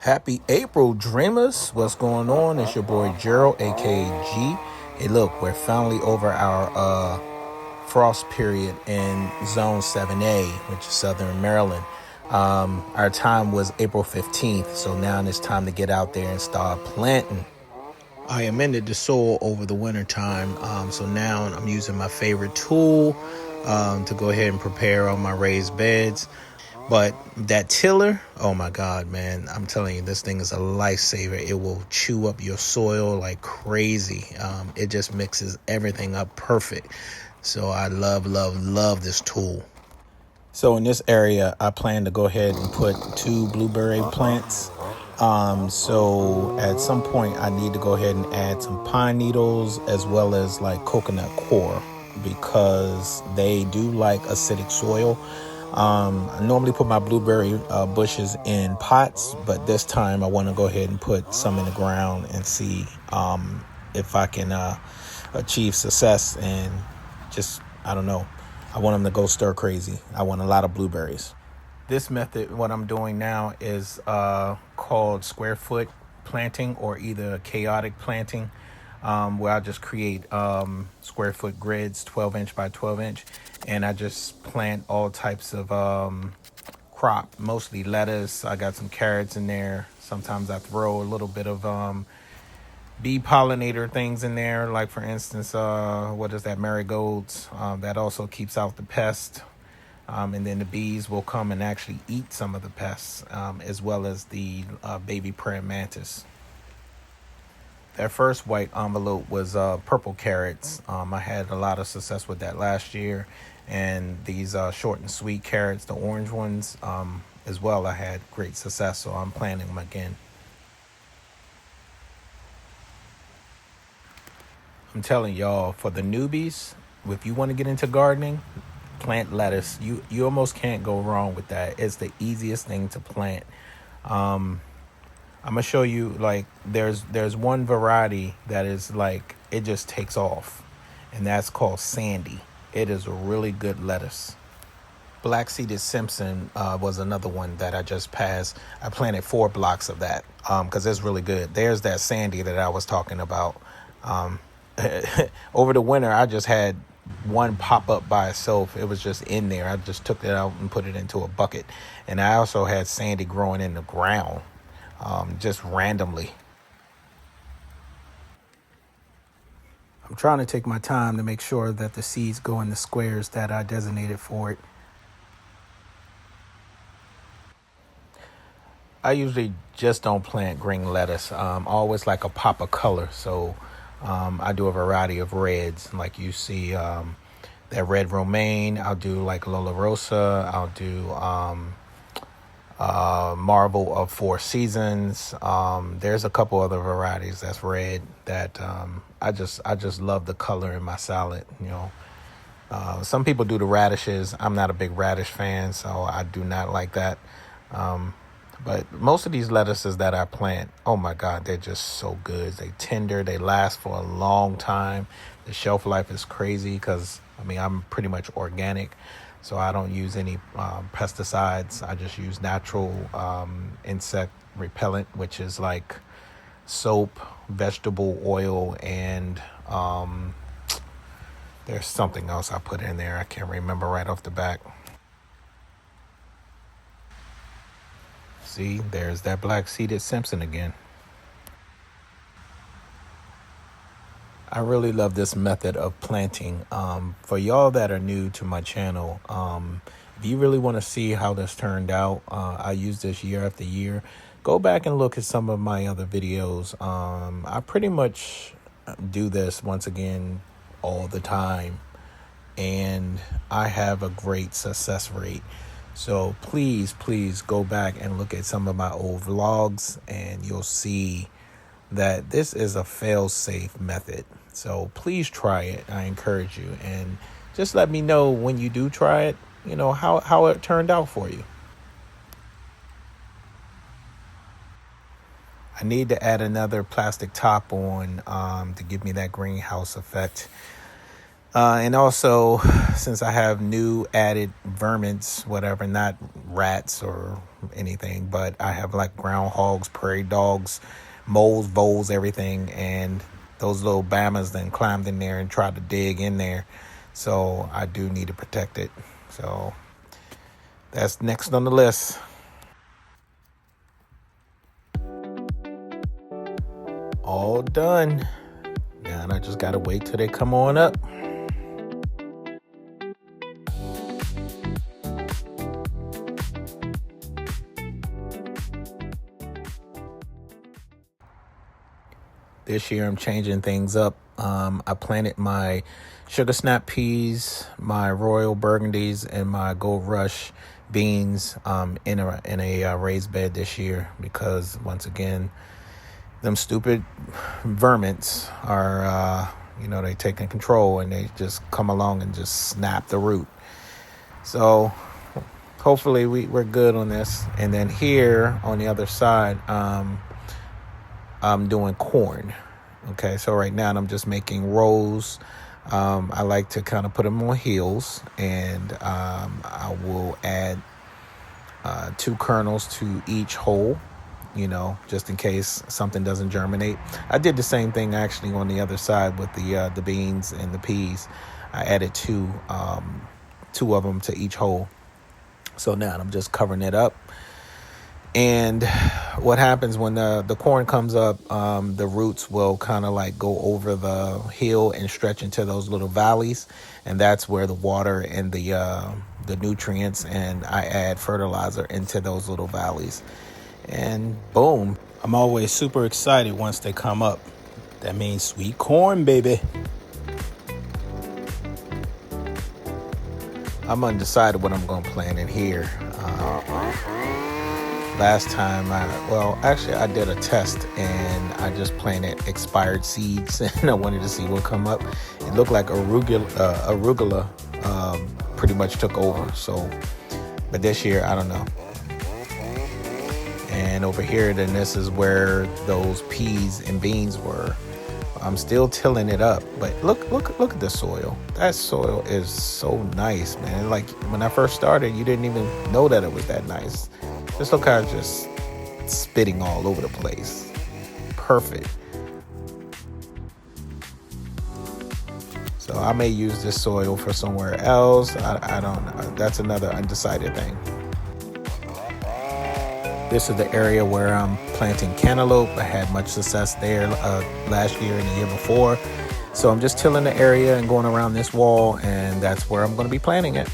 Happy April, dreamers. What's going on? It's your boy Gerald, aka G. Hey, look, we're finally over our frost period in Zone 7A, which is Southern Maryland. Our time was April 15th, so now it's time to get out there and start planting. I amended the soil over the winter time, so now I'm using my favorite tool to go ahead and prepare all my raised beds. But that tiller, oh my God, man, I'm telling you, this thing is a lifesaver. It will chew up your soil like crazy. It just mixes everything up perfect. So I love this tool. So in this area, I plan to go ahead and put 2 blueberry plants. So at some point, I need to go ahead and add some pine needles as well as like coconut coir because they do like acidic soil. I normally put my blueberry bushes in pots, but this time I want to go ahead and put some in the ground and see if I can achieve success and just, I don't know. I want them to go stir crazy. I want a lot of blueberries. This method, what I'm doing now is called square foot planting or either chaotic planting, where I just create square foot grids, 12 inch by 12 inch. And I just plant all types of crop, mostly lettuce. I got some carrots in there. Sometimes I throw a little bit of bee pollinator things in there. Like for instance, what is that? Marigolds. That also keeps out the pest. And then the bees will come and actually eat some of the pests, as well as the baby praying mantis. That first white envelope was purple carrots. I had a lot of success with that last year. And these short and sweet carrots, the orange ones, as well, I had great success. So I'm planting them again. I'm telling y'all, for the newbies, if you want to get into gardening, plant lettuce. You almost can't go wrong with that. It's the easiest thing to plant. I'm gonna show you, like, there's one variety that is like it just takes off, and that's called Sandy. It is a really good lettuce. Black seeded Simpson was another one that I just passed. I planted 4 blocks of that because it's really good. There's that Sandy that I was talking about. Over the winter, I just had one pop up by itself. It was just in there. I just took it out and put it into a bucket. And I also had Sandy growing in the ground, just randomly. I'm trying to take my time to make sure that the seeds go in the squares that I designated for it. I usually just don't plant green lettuce. Always like a pop of color. So I do a variety of reds, like you see that red romaine. I'll do like Lola Rosa. I'll do Marvel of 4 Seasons. There's a couple other varieties that's red that I just love the color in my salad. Some people do the radishes. I'm not a big radish fan, so I do not like that. But most of these lettuces that I plant, oh my God, they're just so good. They tender, they last for a long time. The shelf life is crazy because, I'm pretty much organic. So I don't use any pesticides. I just use natural insect repellent, which is like soap, vegetable oil, and there's something else I put in there. I can't remember right off the back. See, there's that black seeded Simpson again. I really love this method of planting. For y'all that are new to my channel, if you really want to see how this turned out, I use this year after year. Go back and look at some of my other videos. I pretty much do this once again all the time, and I have a great success rate. So please go back and look at some of my old vlogs, and you'll see that this is a fail-safe method. So please try it. I encourage you, and just let me know when you do try it, how it turned out for you. I need to add another plastic top on to give me that greenhouse effect. And also, since I have new added vermins, whatever, not rats or anything, but I have like groundhogs, prairie dogs, moles, voles, everything. And those little Bamas then climbed in there and tried to dig in there. So I do need to protect it. So that's next on the list. All done. Now I just got to wait till they come on up. This year I'm changing things up. I planted my sugar snap peas, my royal burgundies, and my gold rush beans in a raised bed this year because once again, them stupid vermins are they taking control and they just come along and just snap the root. So hopefully we're good on this. And then here on the other side, I'm doing corn. Okay, so right now I'm just making rows. I like to kind of put them on hills, and I will add 2 kernels to each hole, just in case something doesn't germinate. I did the same thing actually on the other side with the beans and the peas. I added two of them to each hole. So now I'm just covering it up. And what happens when the corn comes up, the roots will kind of like go over the hill and stretch into those little valleys. And that's where the water and the nutrients, and I add fertilizer into those little valleys. And boom, I'm always super excited once they come up. That means sweet corn, baby. I'm undecided what I'm going to plant in here. Last time, I did a test and I just planted expired seeds and I wanted to see what come up. It looked like arugula pretty much took over. So, but this year, I don't know. And over here, then this is where those peas and beans were. I'm still tilling it up, but look at the soil. That soil is so nice, man. Like when I first started, you didn't even know that it was that nice. Just look how it's just spitting all over the place. Perfect. So I may use this soil for somewhere else. I don't know. That's another undecided thing. This is the area where I'm planting cantaloupe. I had much success there last year and the year before. So I'm just tilling the area and going around this wall, and that's where I'm going to be planting it.